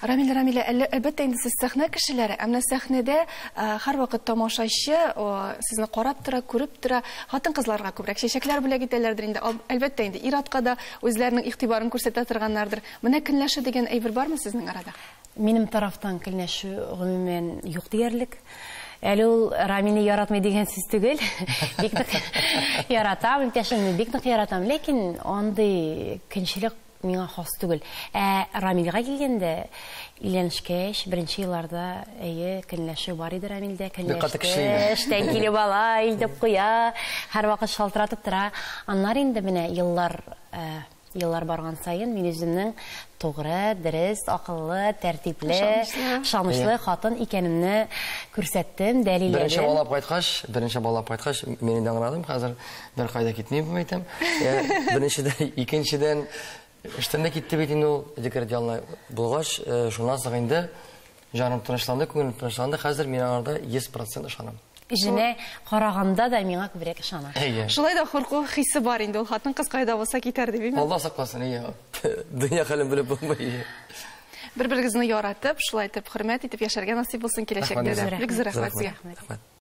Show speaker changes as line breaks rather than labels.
Рамиля, әлбәттә инде сез сәхнә кешеләре, әмма сәхнәдә һәрвакыт тамашачы сезне карап тора, күреп тора, хатын-кызларга күбрәк чәчәкләр бүләк итәләрдер инде. Әлбәттә инде ир-атка да үзләренең игътибарын күрсәтә торганнардыр. Менә көнләшү дигән әйбер бармы сезнең арада?
Минем тарафтан көнләшү гомумән юк диярлек. Әле ул Рамилне яратмый дигән сүз түгел. Бик нык яратам, иптәшемне бик нык яратам, ләкин андый көнчелек миңа хас түгел. Рамилга килгәндә, өйләнешкәч, беренче елларда көнләшү бар иде Рамилдә, эштән килеп ала, илтеп куя, һәрвакыт шалтыратып тора. Аннары инде менә еллар барган сайын мин үземнең тугры, дөрес, акыллы, тәртипле, ышанычлы хатын икәнемне күрсәттем, дәлилләдем.
Беренче балап кайткач, мен инде аңладым, хәзер бер кайда китмим әйтәм. Беренчедән, икенчедән эштән дә китте бит инде ул декреталны булгач, шуннан соң инде җаным тынычланды, күңелем тынычланды. Хәзер мин аңарда 100% ышанам.
Үзенә караганда да миңа күбрәк ышана.
Шулай да хурку хисе бар инде ул хатын-кыз кайда булса китәр дип бит.
Алла сакласын, дөнья хәлен белеп булмый.
Бер-берегезне яратып, шулай итеп хөрмәт итеп яшәргә насыйп булсын киләчәктә. Бик зур рәхмәт сезгә.